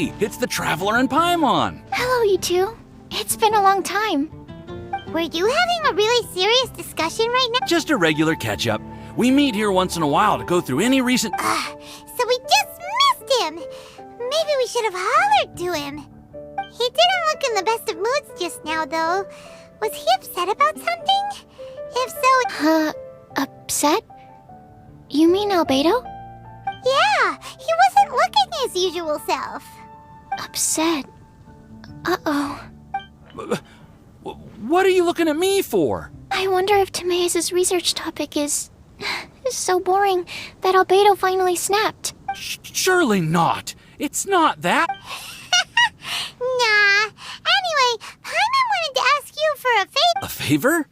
Hey, it's the Traveler and Paimon. Hello, you two. It's been a long time. Were you having a really serious discussion right now? Just a regular catch-up. We meet here once in a while to go through any recent... So we just missed him. Maybe we should have hollered to him. He didn't look in the best of moods just now, though. Was he upset about something? If so... Upset? You mean Albedo? Yeah, he wasn't looking his usual self. Upset? Uh-oh. What are you looking at me for? I wonder if Timaeus' research topic is so boring that Albedo finally snapped. Surely not. It's not that. Nah. Anyway, Paimon wanted to ask you for a favor. A favor?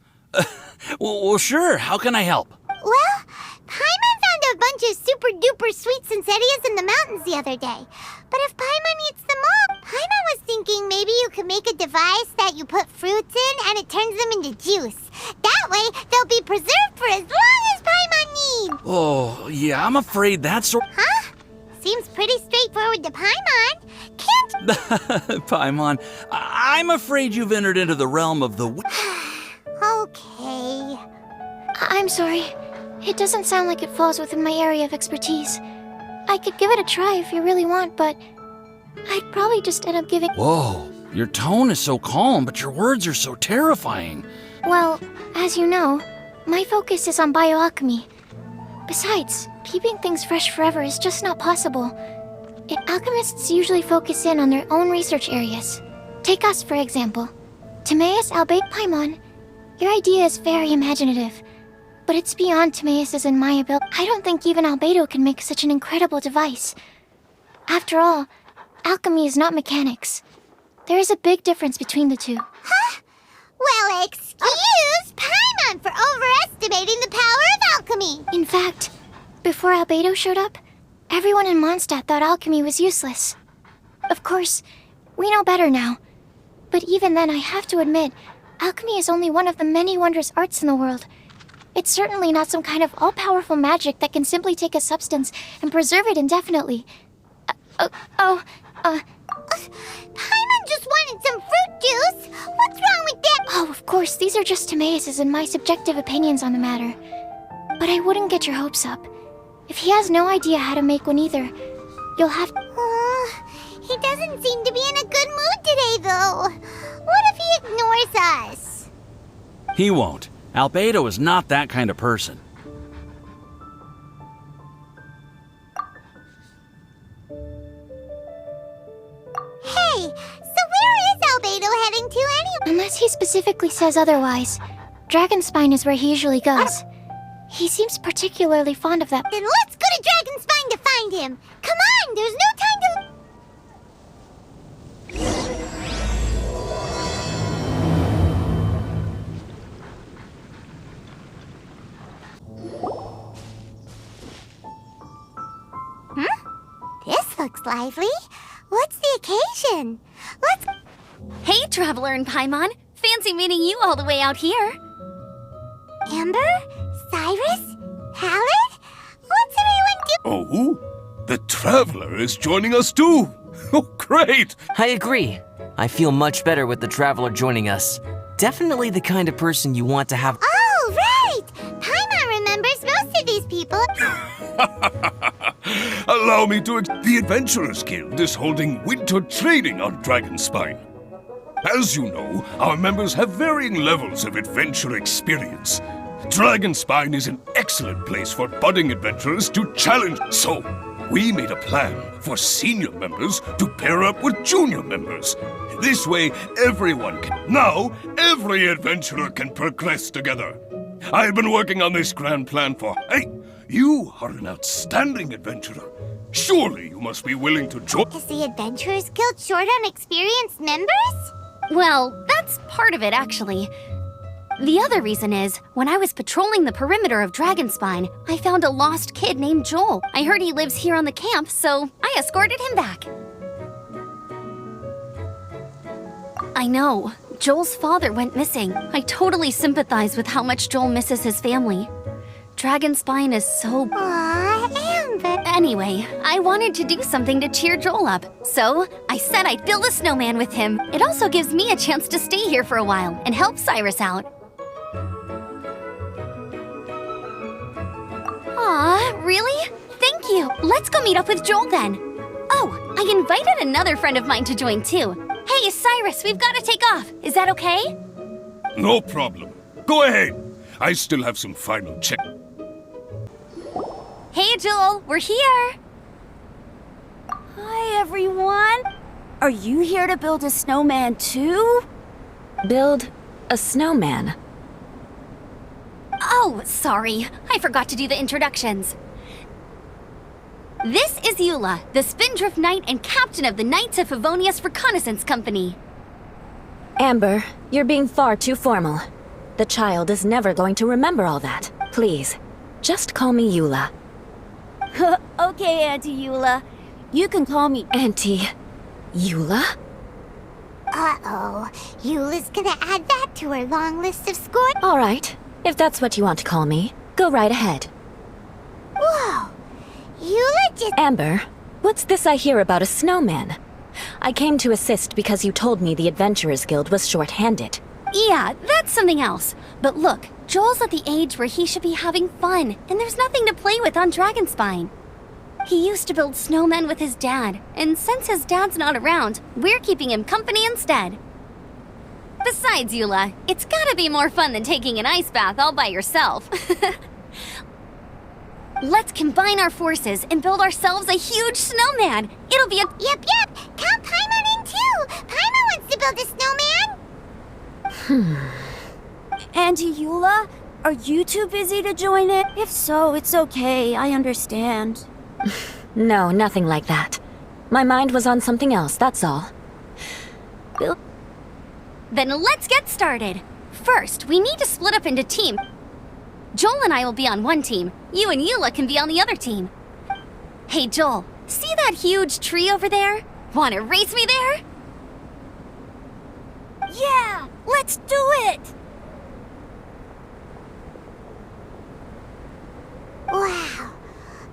Well, sure. How can I help? Well, Paimon found a bunch of super-duper sweet Sensetias in the mountains the other day. But if Paimon eats them all, Paimon was thinking maybe you could make a device that you put fruits in and it turns them into juice. That way, they'll be preserved for as long as Paimon needs. Oh, yeah, I'm afraid that's... Huh? Seems pretty straightforward to Paimon. Can't... Paimon, I'm afraid you've entered into the realm of the... Okay. I'm sorry. It doesn't sound like it falls within my area of expertise. I could give it a try if you really want, but I'd probably just end up giving... Whoa, your tone is so calm, but your words are so terrifying. Well, as you know, my focus is on bioalchemy. Besides, keeping things fresh forever is just not possible. Alchemists usually focus in on their own research areas. Take us, for example. Timaeus, Albedo, Paimon. Your idea is very imaginative, but it's beyond Timaeus' and my ability. I don't think even Albedo can make such an incredible device. After all, alchemy is not mechanics. There is a big difference between the two. Huh? Well, excuse Paimon for overestimating the power of alchemy. In fact, before Albedo showed up, everyone in Mondstadt thought alchemy was useless. Of course, we know better now. But even then, I have to admit, alchemy is only one of the many wondrous arts in the world. It's certainly not some kind of all-powerful magic that can simply take a substance and preserve it indefinitely. Paimon just wanted some fruit juice. What's wrong with that? Oh, of course, these are just Timaeus' and my subjective opinions on the matter. But I wouldn't get your hopes up. If he has no idea how to make one either, you'll have... He doesn't seem to be in a good mood today, though. What if he ignores us? He won't. Albedo is not that kind of person. Hey, so where is Albedo heading to anyway? Unless he specifically says otherwise, Dragonspine is where he usually goes. He seems particularly fond of that. Then let's go to Dragonspine to find him. Come on, there's no time to... This looks lively. What's the occasion? Let's... Hey, Traveler and Paimon. Fancy meeting you all the way out here. Amber? Cyrus? Halid? What's everyone doing? Oh, the Traveler is joining us too. Oh, great. I agree. I feel much better with the Traveler joining us. Definitely the kind of person you want to have... Oh, right! Paimon remembers most of these people. Allow me to... The Adventurers Guild is holding winter training on Dragonspine. As you know, our members have varying levels of adventure experience. Dragonspine is an excellent place for budding adventurers to challenge. So, we made a plan for senior members to pair up with junior members. This way, everyone can... Now, every adventurer can progress together. I've been working on this grand plan for... Hey, you are an outstanding adventurer. Surely you must be willing to join... Is the Adventurers Guild short on experienced members? Well, that's part of it, actually. The other reason is, when I was patrolling the perimeter of Dragonspine, I found a lost kid named Joel. I heard he lives here on the camp, so I escorted him back. I know. Joel's father went missing. I totally sympathize with how much Joel misses his family. Dragonspine is so... Aw, Amber. Anyway, I wanted to do something to cheer Joel up, so I said I'd build a snowman with him. It also gives me a chance to stay here for a while and help Cyrus out. Aw, really? Thank you. Let's go meet up with Joel then. Oh, I invited another friend of mine to join too. Hey, Cyrus, we've got to take off. Is that okay? No problem. Go ahead. I still have some final check. Hey, Joel, we're here. Hi, everyone. Are you here to build a snowman too? Build a snowman? Oh, sorry. I forgot to do the introductions. This is Eula, the Spindrift Knight and captain of the Knights of Favonius Reconnaissance Company. Amber, you're being far too formal. The child is never going to remember all that. Please, just call me Eula. Okay, Auntie Eula. You can call me Auntie Eula? Uh-oh. Eula's gonna add that to her long list of scores. All right, if that's what you want to call me, go right ahead. Whoa. Eula just... Amber, what's this I hear about a snowman? I came to assist because you told me the Adventurers Guild was short-handed. Yeah, that's something else. But look, Joel's at the age where he should be having fun, and there's nothing to play with on Dragonspine. He used to build snowmen with his dad, and since his dad's not around, we're keeping him company instead. Besides, Eula, it's gotta be more fun than taking an ice bath all by yourself. Let's combine our forces and build ourselves a huge snowman. It'll be a... Yep. Count Paimon in too. Paimon wants to build a snowman. Auntie Eula. Are you too busy to join it? If so, it's okay. I understand. No, nothing like that. My mind was on something else, that's all. Then let's get started. First, we need to split up into teams. Joel and I will be on one team. You and Eula can be on the other team. Hey, Joel, see that huge tree over there? Wanna race me there? Yeah, let's do it! Wow.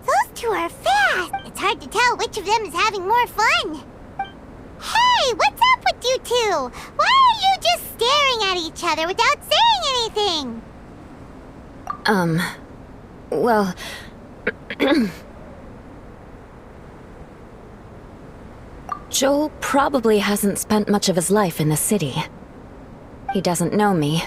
Those two are fast. It's hard to tell which of them is having more fun. Hey, what's up with you two? Why are you just staring at each other without saying anything? Well... Joel probably hasn't spent much of his life in the city. He doesn't know me,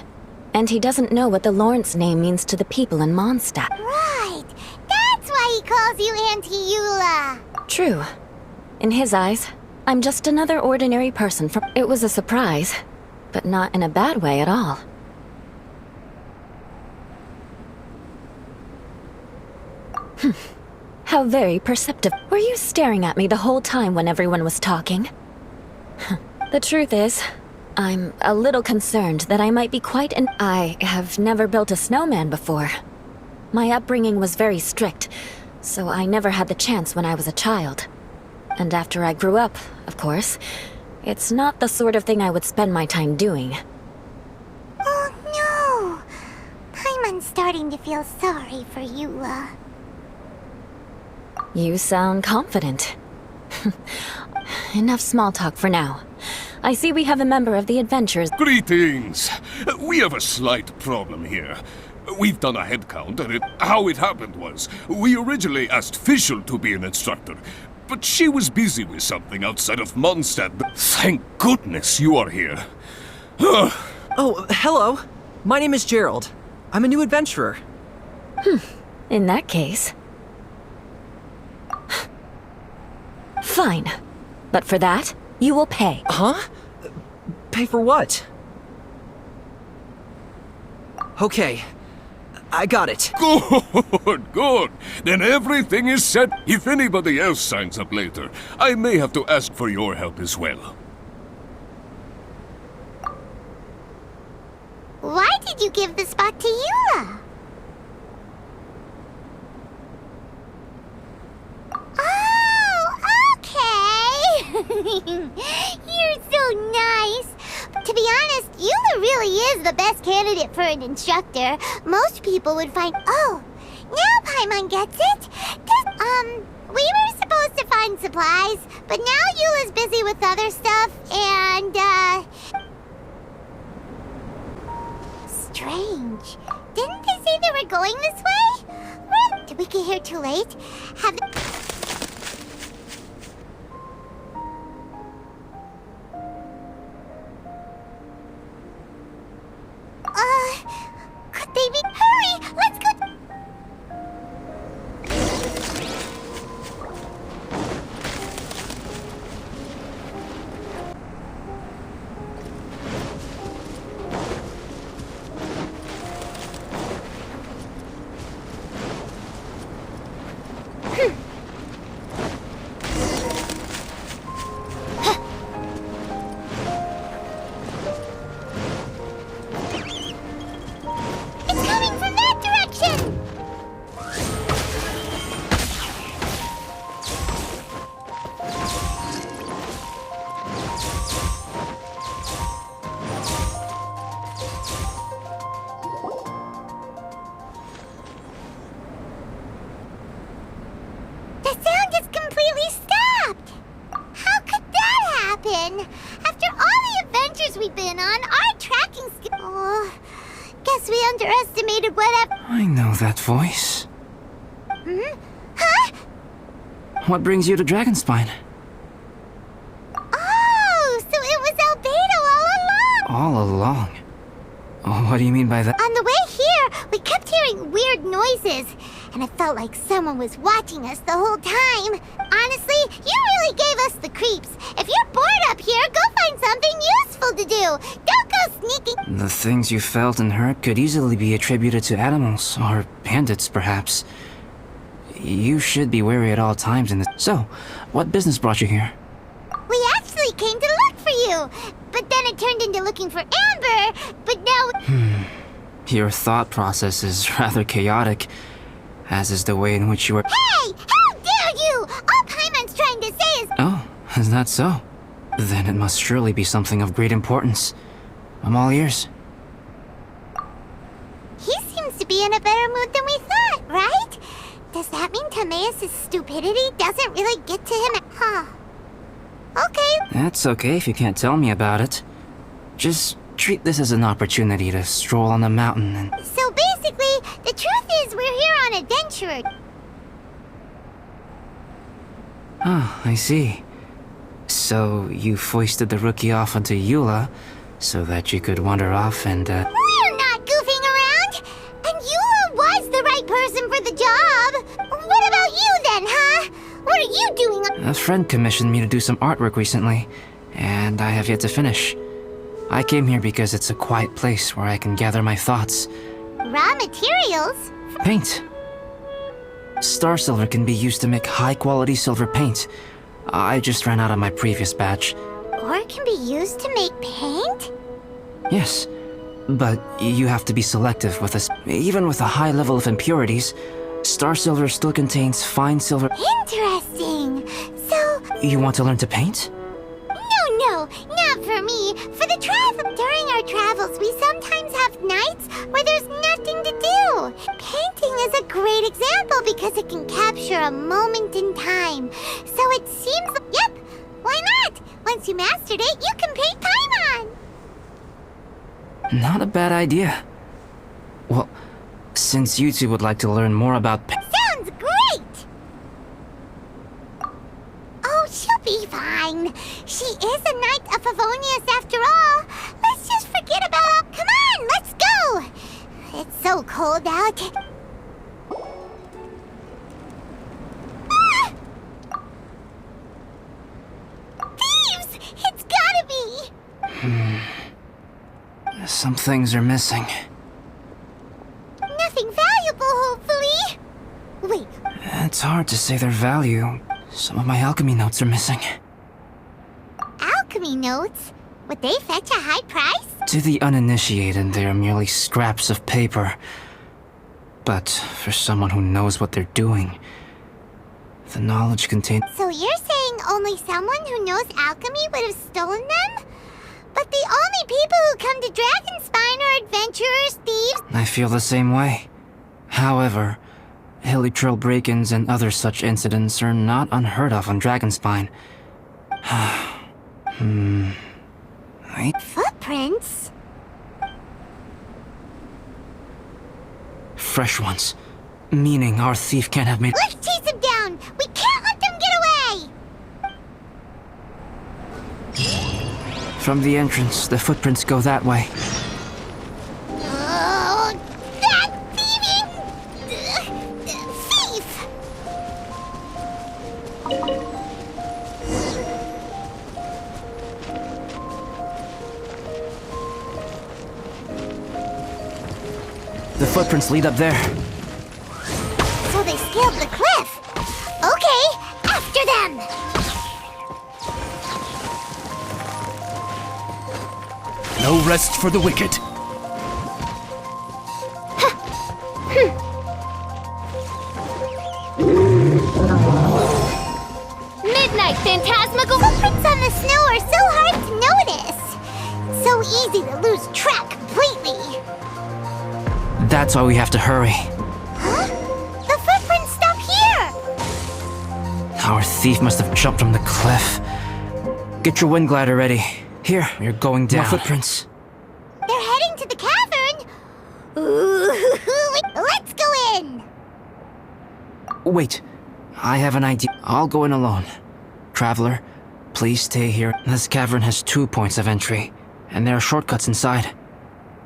and he doesn't know what the Lawrence name means to the people in Mondstadt. Right. That's why he calls you Auntie Eula. True. In his eyes, I'm just another ordinary person from... It was a surprise, but not in a bad way at all. How very perceptive. Were you staring at me the whole time when everyone was talking? The truth is, I'm a little concerned that I might be quite an... I have never built a snowman before. My upbringing was very strict, so I never had the chance when I was a child. And after I grew up, of course, it's not the sort of thing I would spend my time doing. Oh no! Paimon's starting to feel sorry for Eula. You sound confident. Enough small talk for now. I see we have a member of the Adventurers. Greetings. We have a slight problem here. We've done a head count, and how it happened was, we originally asked Fischl to be an instructor, but she was busy with something outside of Mondstadt. Thank goodness you are here. Oh, hello. My name is Gerald. I'm a new adventurer. In that case... Fine. But for that, you will pay. Huh? Pay for what? Okay. I got it. Good. Then everything is set. If anybody else signs up later, I may have to ask for your help as well. Why did you give the spot to Eula? You're so nice. To be honest, Eula really is the best candidate for an instructor. Most people would find... Oh, now Paimon gets it. We were supposed to find supplies, but now Eula's busy with other stuff, and, strange. Didn't they say they were going this way? What? Did we get here too late? Have... could they be... Hurry! Let's go... It's coming from that direction! The sound is completely stopped! How could that happen? After all the adventures we've been on, our tracking skill... Oh, guess we underestimated whatever... I know that voice. Huh? What brings you to Dragonspine? Oh, so it was Albedo all along! All along? Oh, what do you mean by that? On the way here, we kept hearing weird noises, and it felt like someone was watching us the whole time. Honestly, you really gave us the creeps. If you're bored up here, go find something useful to do. Don't go sneaking. The things you felt and heard could easily be attributed to animals, or bandits, perhaps. You should be wary at all times in this. So, what business brought you here? We actually came to look for you, but then it turned into looking for Amber, but now... Your thought process is rather chaotic, as is the way in which you were. Hey! How dare you! All Paimon's trying to say is... Oh, is that so? Then it must surely be something of great importance. I'm all ears. He seems to be in a better mood than we thought, right? Does that mean Timaeus' stupidity doesn't really get to him? Huh. Okay. That's okay if you can't tell me about it. Just treat this as an opportunity to stroll on the mountain and... So basically, the truth is we're here on adventure. Oh, I see. So you foisted the rookie off onto Eula so that you could wander off and, We're not goofing around! And Eula was the right person for the job! What about you then, huh? What are you doing? A friend commissioned me to do some artwork recently, and I have yet to finish. I came here because it's a quiet place where I can gather my thoughts. Raw materials? Paint. Star silver can be used to make high-quality silver paint. I just ran out of my previous batch. Or can be used to make paint? Yes, but you have to be selective with this. Even with a high level of impurities, star silver still contains fine silver. Interesting. So... You want to learn to paint? No, not for me. For the travel. During our travels, we sometimes have nights where there's nothing to do. Painting is a great example because it can capture a moment in time. So it seems... Yep, why not? Once you mastered it, you can paint Paimon. Not a bad idea. Well, since you two would like to learn more about Sounds great! Oh, she'll be fine. She is a Knight of Favonius after all. Let's just forget about... Come on, let's go! It's so cold out. Ah! Thieves! It's gotta be! Some things are missing. Nothing valuable, hopefully. Wait, It's hard to say their value. Some of my alchemy notes are missing. alchemy notes? Would they fetch a high price? To the uninitiated, they are merely scraps of paper. But for someone who knows what they're doing, the knowledge contained... So you're saying only someone who knows alchemy would have stolen them? But the only people who come to Dragonspine are adventurers, thieves... I feel the same way. However, Hilly trail break-ins and other such incidents are not unheard of on Dragonspine. Wait. Footprints? Fresh ones. Meaning our thief can't have made... Let's chase him down! We can't let them get away! From the entrance, the footprints go that way. Oh, that thieving... thief! The footprints lead up there. So they scaled the cliff. Okay, after them! No rest for the wicked. Midnight Phantasmical Footprints on the snow are so hard to notice. It's so easy to lose track completely. That's why we have to hurry. Huh? The footprints stop here! Our thief must have jumped from the cliff. Get your wind glider ready. Here, you're going down. More footprints. They're heading to the cavern. Ooh, let's go in. Wait, I have an idea. I'll go in alone. Traveler, please stay here. This cavern has 2 points of entry, and there are shortcuts inside.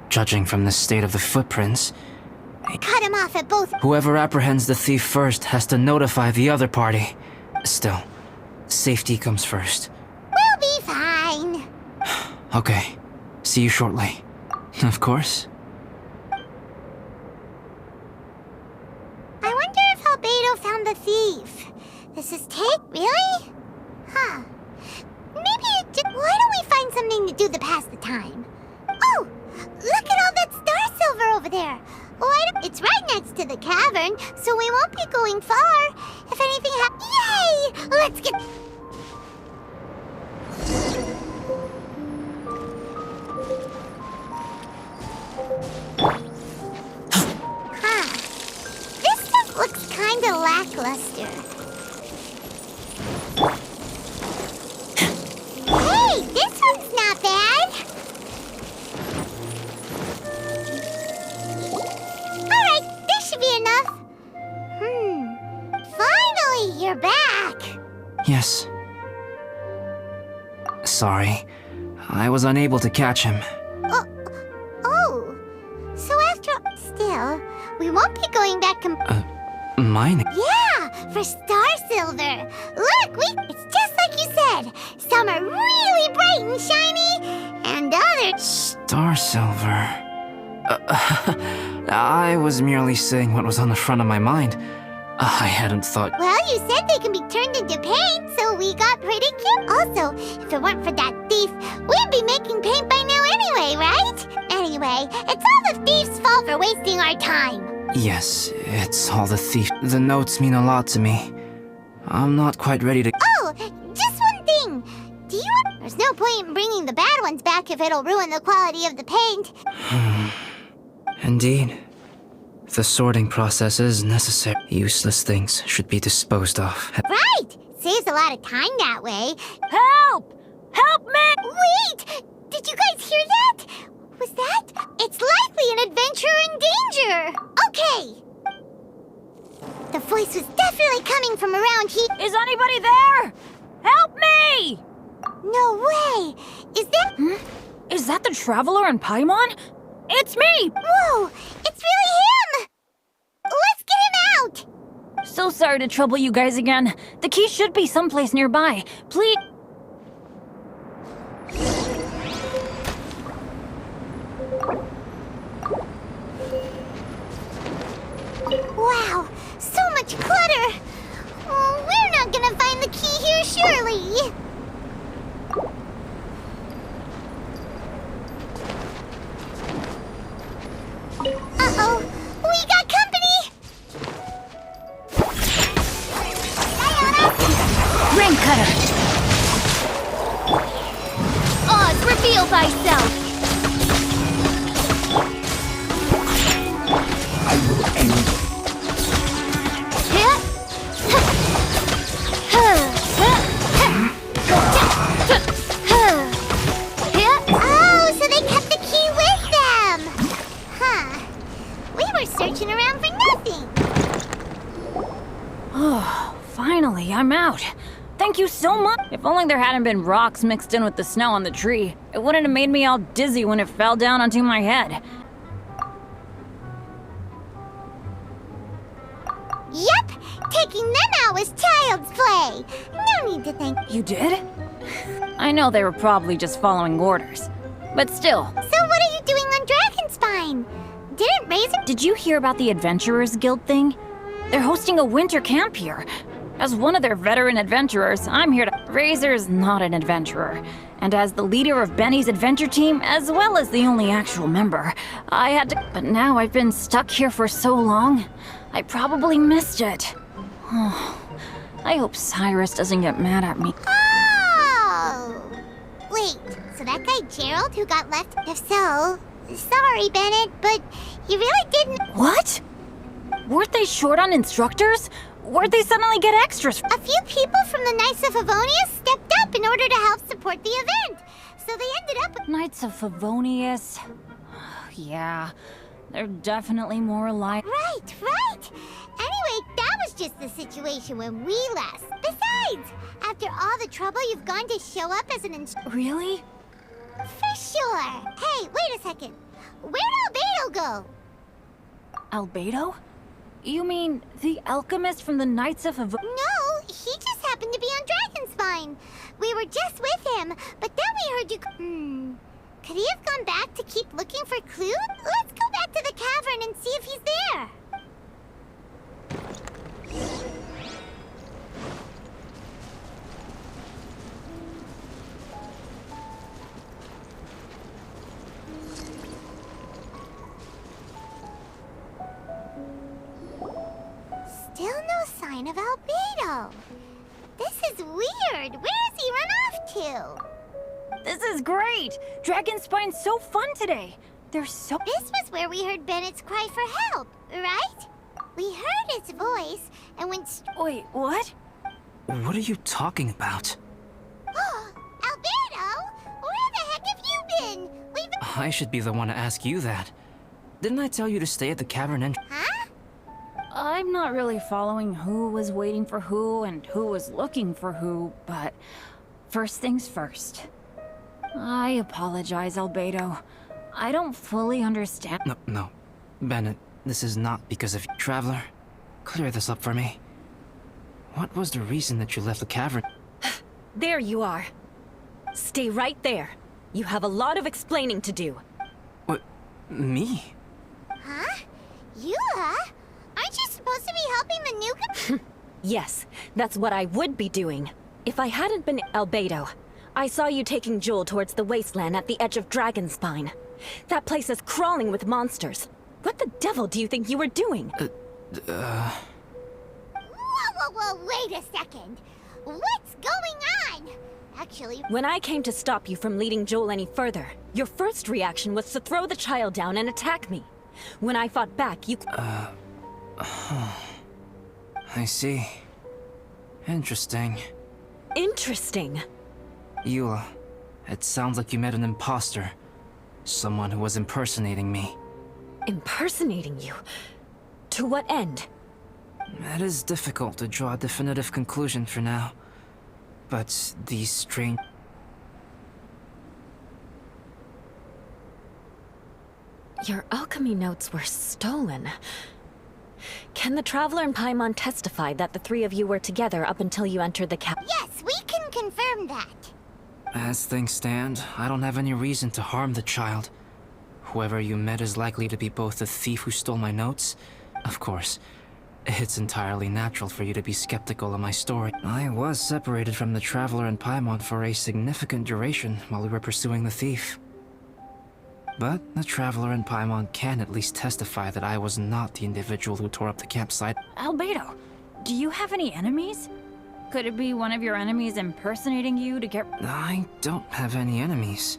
Judging from the state of the footprints, Cut him off at both. whoever apprehends the thief first has to notify the other party. Still, safety comes first. We'll be fine. Okay, see you shortly. Of course. I wonder if Albedo found the thief. This is take, really? Huh. Maybe it just... Why don't we find something to do to pass the time? Oh! Look at all that star silver over there! It's right next to the cavern, so we won't be going far. If anything Yay! Let's get... Huh. This stuff looks kinda lackluster. Hey, this one's not bad! Alright, this should be enough. Finally, you're back! Yes. Sorry. I was unable to catch him. Oh. So after... Still, we won't be going back Mine? Yeah, for star silver. Look, it's just like you said. Some are really bright and shiny, and others... Star silver. I was merely saying what was on the front of my mind. I hadn't thought... Well, you said they can be turned into paint, so we got pretty cute. Also, if it weren't for that thief, we'd be making paint by now anyway, right? Anyway, it's all the thief's fault for wasting our time. Yes, it's all the thief. The notes mean a lot to me. I'm not quite ready to... Oh, just one thing. Do you... There's no point in bringing the bad ones back if it'll ruin the quality of the paint. Indeed. The sorting process is necessary. Useless things should be disposed of. Right! Saves a lot of time that way. Help! Help me! Wait! Did you guys hear that? Was that? It's likely an adventurer in danger! Okay! The voice was definitely coming from around here. Is anybody there? Help me! No way! Is that... Is that the Traveler in Paimon? It's me! Whoa! It's really him! Let's get him out! So sorry to trouble you guys again. The key should be someplace nearby. Please... Wow! So much clutter! Oh, we're not gonna find the key here, surely! Uh-oh! We got company! Ring cutter! Oz, reveal thyself! so much. If only there hadn't been rocks mixed in with the snow on the tree, it wouldn't have made me all dizzy when it fell down onto my head. Yep, taking them out was child's play. No need to thank. You did? I know they were probably just following orders, but still. So what are you doing on Dragonspine? Didn't Razor... Did you hear about the Adventurers Guild thing? They're hosting a winter camp here. As one of their veteran adventurers, I'm here to... Razor's not an adventurer. And as the leader of Benny's adventure team, as well as the only actual member, I had to... But now I've been stuck here for so long, I probably missed it. I hope Cyrus doesn't get mad at me. Oh! Wait, so that guy Gerald who got left? If so, sorry, Bennett, but you really didn't... What? Weren't they short on instructors? Where'd they suddenly get extras? A few people from the Knights of Favonius stepped up in order to help support the event. So they ended up with... Knights of Favonius? Yeah, they're definitely more alike. Right, right. Anyway, that was just the situation when we left. Besides, after all the trouble you've gone to show up as an instructor... Really? For sure. Hey, wait a second. Where'd Albedo go? Albedo? You mean the alchemist from the Knights of Favonius? No, he just happened to be on Dragonspine. We were just with him, but then we heard you... Could he have gone back to keep looking for clues? Let's go back to the cavern and see if he's there. Still no sign of Albedo. This is weird. Where has he run off to? This is great! Dragonspine's so fun today! They're so... This was where we heard Bennett's cry for help, right? We heard his voice and went... Wait, what? What are you talking about? Albedo? Where the heck have you been? We've... I should be the one to ask you that. Didn't I tell you to stay at the cavern entrance? Huh? I'm not really following who was waiting for who and who was looking for who, but first things first. I apologize, Albedo. I don't fully understand. No. Bennett, this is not because of you. Traveler, clear this up for me. What was the reason that you left the cavern? There you are. Stay right there. You have a lot of explaining to do. What? Me? Huh? Eula? Aren't you supposed to be helping the newcomer? Yes, that's what I would be doing. If I hadn't been Albedo, I saw you taking Joel towards the wasteland at the edge of Dragonspine. That place is crawling with monsters. What the devil do you think you were doing? Whoa, wait a second. What's going on? Actually... When I came to stop you from leading Joel any further, your first reaction was to throw the child down and attack me. When I fought back, you... I see. Interesting. Interesting. Eula, it sounds like you met an imposter. Someone who was impersonating me. Impersonating you? To what end? It is difficult to draw a definitive conclusion for now. But these strange... Your alchemy notes were stolen. Can the Traveler and Paimon testify that the three of you were together up until you entered the cavern? Yes, we can confirm that. As things stand, I don't have any reason to harm the child. Whoever you met is likely to be both the thief who stole my notes. Of course, it's entirely natural for you to be skeptical of my story. I was separated from the Traveler and Paimon for a significant duration while we were pursuing the thief. But the Traveler and Paimon can at least testify that I was not the individual who tore up the campsite. Albedo, do you have any enemies? Could it be one of your enemies impersonating you to get... I don't have any enemies.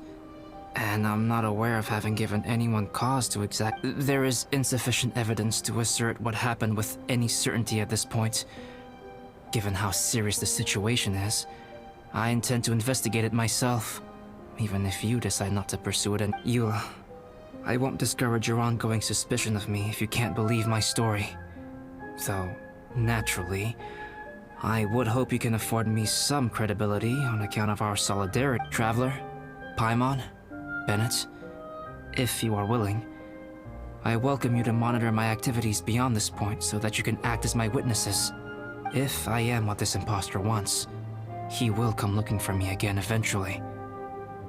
And I'm not aware of having given anyone cause to exact... There is insufficient evidence to assert what happened with any certainty at this point. Given how serious the situation is, I intend to investigate it myself. Even if you decide not to pursue it. And Eula, I won't discourage your ongoing suspicion of me if you can't believe my story. Though, naturally, I would hope you can afford me some credibility on account of our solidarity. Traveler, Paimon, Bennett, if you are willing, I welcome you to monitor my activities beyond this point so that you can act as my witnesses. If I am what this imposter wants, he will come looking for me again eventually.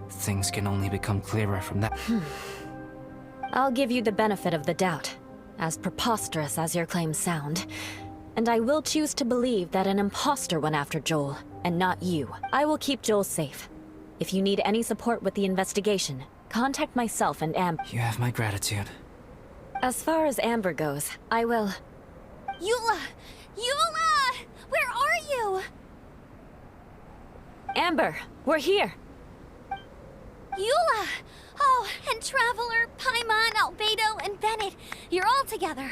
Things can only become clearer from that. I'll give you the benefit of the doubt, as preposterous as your claims sound. And I will choose to believe that an imposter went after Joel, and not you. I will keep Joel safe. If you need any support with the investigation, contact myself and Amber. You have my gratitude. As far as Amber goes, I will... Eula! Eula! Where are you? Amber, we're here! Eula! Oh, and Traveler, Paimon, Albedo, and Bennett. You're all together.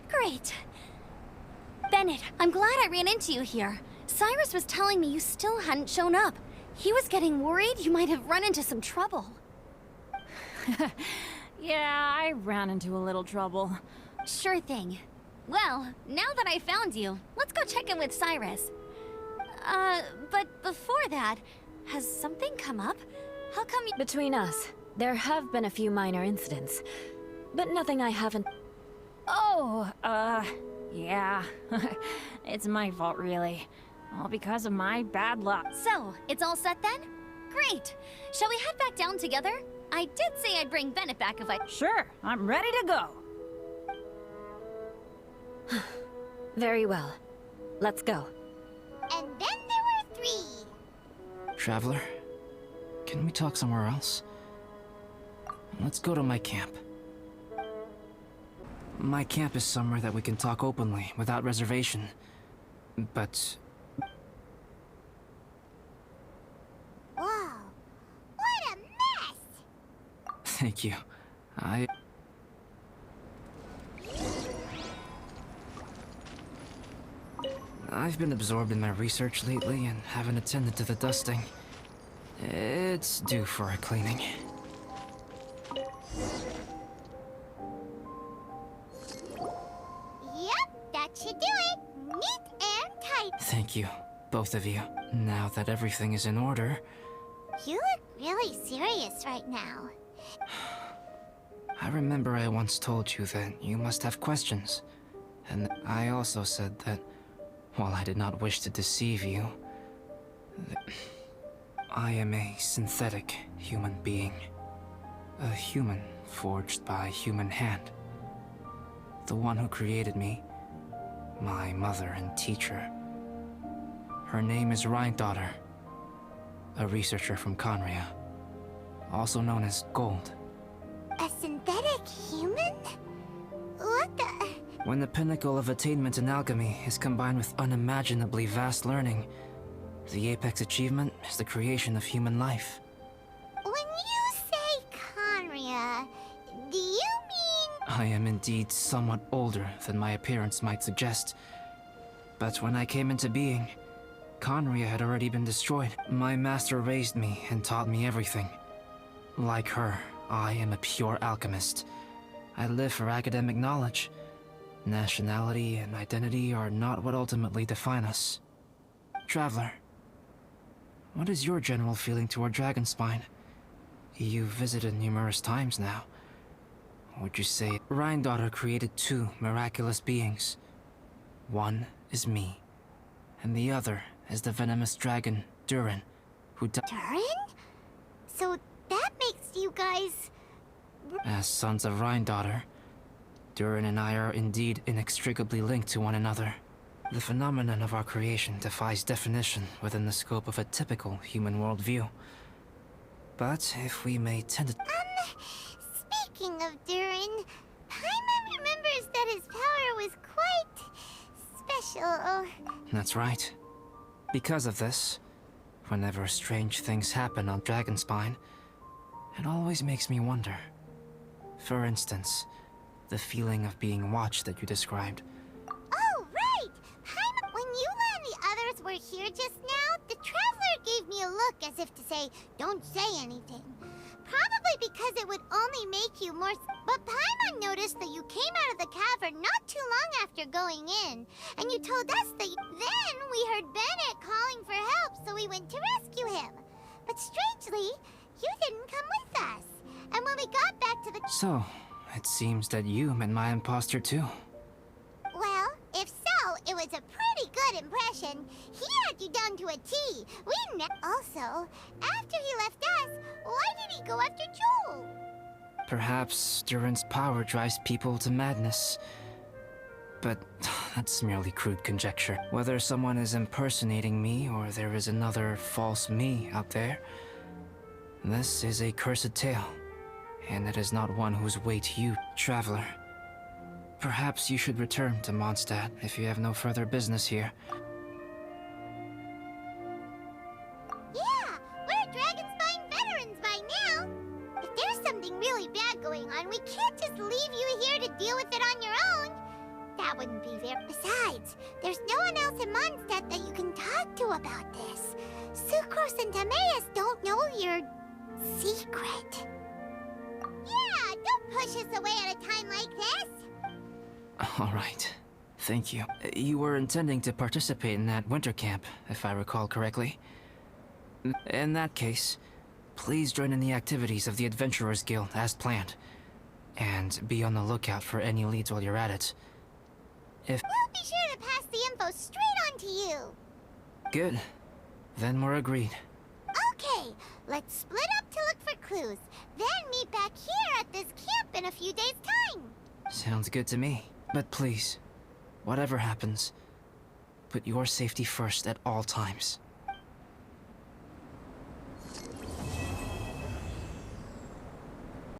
Great. Bennett, I'm glad I ran into you here. Cyrus was telling me you still hadn't shown up. He was getting worried you might have run into some trouble. Yeah, I ran into a little trouble. Sure thing. Well, now that I found you, let's go check in with Cyrus. But before that, has something come up? How come you— Between us, there have been a few minor incidents, but nothing I haven't— Oh, yeah. It's my fault, really. All because of my bad luck. So, it's all set then? Great! Shall we head back down together? I did say I'd bring Bennett back if I— Sure, I'm ready to go. Very well. Let's go. And then there were 3. Traveler, can we talk somewhere else? Let's go to my camp. My camp is somewhere that we can talk openly, without reservation. But... Whoa. What a mess! Thank you. I've been absorbed in my research lately and haven't attended to the dusting. It's due for a cleaning. Yep, that should do it. Neat and tight. Thank you, both of you. Now that everything is in order... You look really serious right now. I remember I once told you that you must have questions. And I also said that, while I did not wish to deceive you, I am a synthetic human being. A human forged by human hand. The one who created me, my mother and teacher. Her name is Rhine-daughter, a researcher from khaenri'ah, also known as Gold. A synthetic human? What the... When the pinnacle of attainment in alchemy is combined with unimaginably vast learning, the apex achievement is the creation of human life. When you say khaenri'ah, do you mean... I am indeed somewhat older than my appearance might suggest. But when I came into being, khaenri'ah had already been destroyed. My master raised me and taught me everything. Like her, I am a pure alchemist. I live for academic knowledge. Nationality and identity are not what ultimately define us. Traveler, what is your general feeling toward Dragonspine? You've visited numerous times now. Would you say Rhine-daughter created 2 miraculous beings? One is me, and the other is the venomous dragon, Durin, who died. Durin? So that makes you guys... As sons of Rhine-daughter, Durin and I are indeed inextricably linked to one another. The phenomenon of our creation defies definition within the scope of a typical human worldview. But if we may tend to... Speaking of Durin, Paimon remembers that his power was quite... special. That's right. Because of this, whenever strange things happen on Dragonspine, it always makes me wonder. For instance, the feeling of being watched that you described. Oh, right! Paimon, when Eula and the others were here just now, the Traveler gave me a look as if to say, don't say anything. Probably because it would only make you more... But Paimon noticed that you came out of the cavern not too long after going in, and you told us that Then we heard Bennett calling for help, so we went to rescue him. But strangely, you didn't come with us. And when we got back to the... So, it seems that you met my imposter too. Well, if so, it was a pretty good impression. He had you down to a T. Also, after he left us, why did he go after Joel? Perhaps Duran's power drives people to madness. But that's merely crude conjecture. Whether someone is impersonating me or there is another false me out there, this is a cursed tale, and it is not one whose weight you, traveler. Perhaps you should return to Mondstadt if you have no further business here. Yeah, we're Dragonspine veterans by now. If there's something really bad going on, we can't just leave you here to deal with it on your own. That wouldn't be fair. Besides, there's no one else in Mondstadt that you can talk to about this. Sucrose and Timaeus don't know your secret. Yeah, don't push us away at a time like this. All right. Thank you. You were intending to participate in that winter camp, if I recall correctly. In that case, please join in the activities of the Adventurers Guild as planned. And be on the lookout for any leads while you're at it. If... We'll be sure to pass the info straight on to you. Good. Then we're agreed. Okay, let's split up to look for clues. Then meet back here at this camp in a few days' time. Sounds good to me. But please, whatever happens, put your safety first at all times.